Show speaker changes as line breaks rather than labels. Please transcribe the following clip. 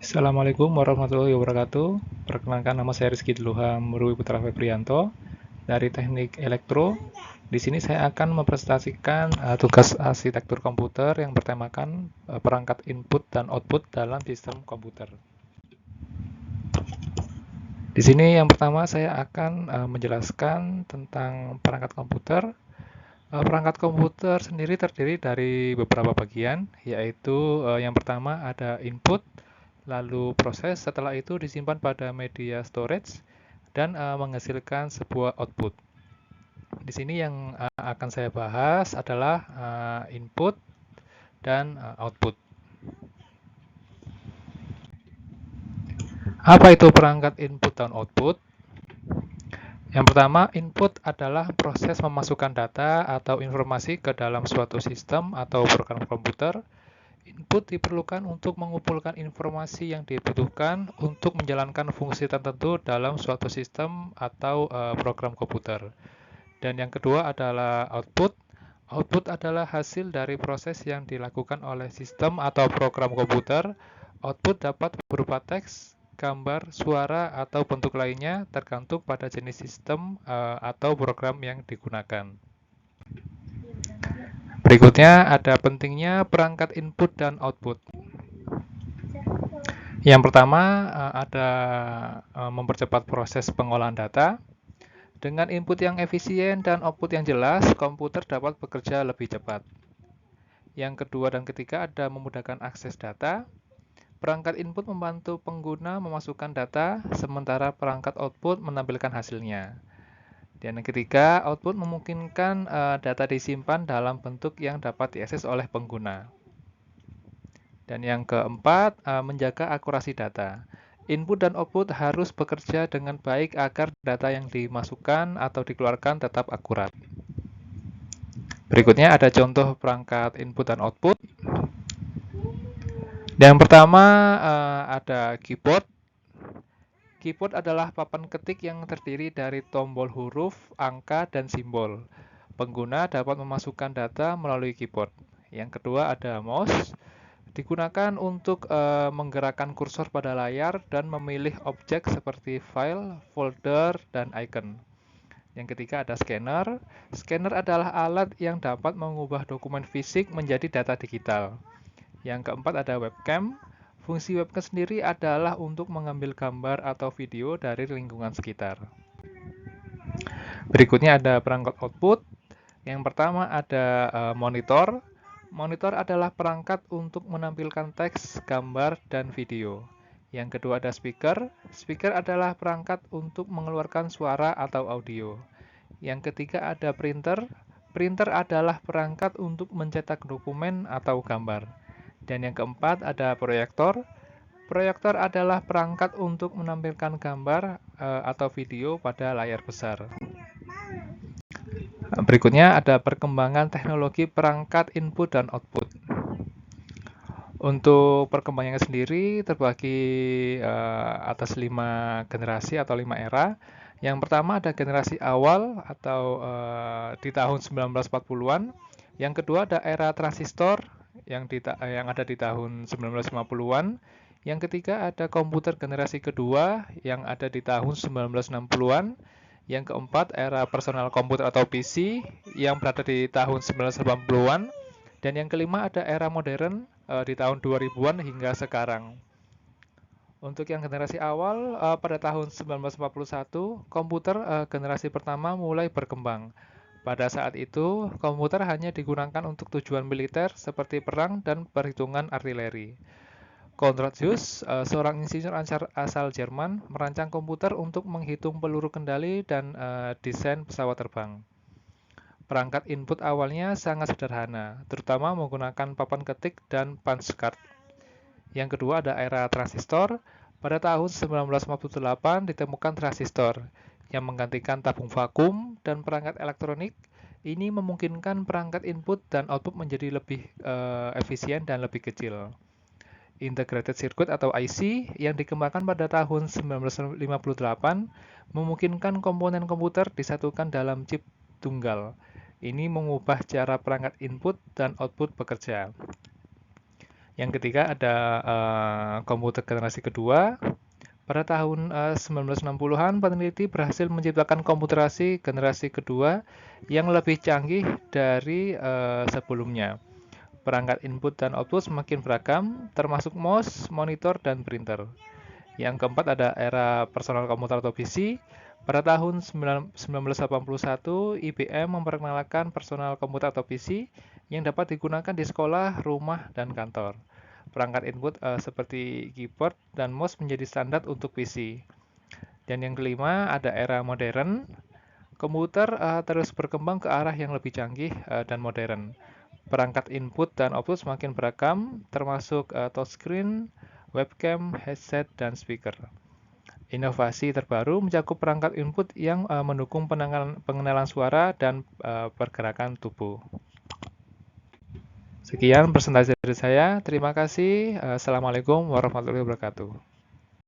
Assalamualaikum warahmatullahi wabarakatuh. Perkenalkan, nama saya Rizky Diluham Rui Putra Febrianto dari Teknik Elektro. Di sini saya akan mempresentasikan tugas arsitektur komputer yang bertemakan perangkat input dan output dalam sistem komputer. Di sini yang pertama saya akan menjelaskan tentang perangkat komputer. Perangkat komputer sendiri terdiri dari beberapa bagian, yaitu yang pertama ada input, lalu proses, setelah itu disimpan pada media storage, dan menghasilkan sebuah output. Di sini yang akan saya bahas adalah input dan output. Apa itu perangkat input dan output? Yang pertama, input adalah proses memasukkan data atau informasi ke dalam suatu sistem atau program komputer. Input diperlukan untuk mengumpulkan informasi yang dibutuhkan untuk menjalankan fungsi tertentu dalam suatu sistem atau program komputer. Dan yang kedua adalah output. Output adalah hasil dari proses yang dilakukan oleh sistem atau program komputer. Output dapat berupa teks, gambar, suara, atau bentuk lainnya tergantung pada jenis sistem atau program yang digunakan. Berikutnya ada pentingnya perangkat input dan output. Yang pertama ada mempercepat proses pengolahan data. Dengan input yang efisien dan output yang jelas, komputer dapat bekerja lebih cepat. Yang kedua dan ketiga ada memudahkan akses data. Perangkat input membantu pengguna memasukkan data, sementara perangkat output menampilkan hasilnya. Dan yang ketiga, output memungkinkan data disimpan dalam bentuk yang dapat diakses oleh pengguna. Dan yang keempat, menjaga akurasi data. Input dan output harus bekerja dengan baik agar data yang dimasukkan atau dikeluarkan tetap akurat. Berikutnya ada contoh perangkat input dan output. Yang pertama ada keyboard. Keyboard adalah papan ketik yang terdiri dari tombol huruf, angka, dan simbol. Pengguna dapat memasukkan data melalui keyboard. Yang kedua ada mouse. Digunakan untuk menggerakkan kursor pada layar dan memilih objek seperti file, folder, dan icon. Yang ketiga ada scanner. Scanner adalah alat yang dapat mengubah dokumen fisik menjadi data digital. Yang keempat ada webcam. Fungsi webcam sendiri adalah untuk mengambil gambar atau video dari lingkungan sekitar. Berikutnya ada perangkat output. Yang pertama ada monitor. Monitor adalah perangkat untuk menampilkan teks, gambar, dan video. Yang kedua ada speaker. Speaker adalah perangkat untuk mengeluarkan suara atau audio. Yang ketiga ada printer. Printer adalah perangkat untuk mencetak dokumen atau gambar. Dan yang keempat ada proyektor. Proyektor adalah perangkat untuk menampilkan gambar atau video pada layar besar. Berikutnya ada perkembangan teknologi perangkat input dan output. Untuk perkembangannya sendiri terbagi atas 5 generasi atau 5 era. Yang pertama ada generasi awal atau di tahun 1940-an. Yang kedua ada era transistor yang ada di tahun 1950-an. Yang ketiga ada komputer generasi kedua yang ada di tahun 1960-an. Yang keempat era personal komputer atau PC yang berada di tahun 1980-an. Dan yang kelima ada era modern di tahun 2000-an hingga sekarang. Untuk yang generasi awal, pada tahun 1941, komputer generasi pertama mulai berkembang. Pada saat itu, komputer hanya digunakan untuk tujuan militer seperti perang dan perhitungan artileri. Konrad Zuse, seorang insinyur asal Jerman, merancang komputer untuk menghitung peluru kendali dan desain pesawat terbang. Perangkat input awalnya sangat sederhana, terutama menggunakan papan ketik dan punch card. Yang kedua ada era transistor. Pada tahun 1958 ditemukan transistor yang menggantikan tabung vakum dan perangkat elektronik. Ini memungkinkan perangkat input dan output menjadi lebih efisien dan lebih kecil. Integrated Circuit atau IC yang dikembangkan pada tahun 1958 memungkinkan komponen komputer disatukan dalam chip tunggal. Ini mengubah cara perangkat input dan output bekerja. Yang ketiga ada komputer generasi kedua. Pada tahun 1960-an, peneliti berhasil menciptakan komputerasi generasi kedua yang lebih canggih dari sebelumnya. Perangkat input dan output semakin beragam, termasuk mouse, monitor, dan printer. Yang keempat ada era personal komputer atau PC. Pada tahun 1981, IBM memperkenalkan personal komputer atau PC yang dapat digunakan di sekolah, rumah, dan kantor. Perangkat input seperti keyboard dan mouse menjadi standar untuk PC. Dan yang kelima ada era modern. Komputer terus berkembang ke arah yang lebih canggih dan modern. Perangkat input dan output semakin beragam, termasuk touchscreen, webcam, headset, dan speaker. Inovasi terbaru mencakup perangkat input yang mendukung pengenalan suara dan pergerakan tubuh. Sekian presentasi dari saya. Terima kasih. Assalamualaikum warahmatullahi wabarakatuh.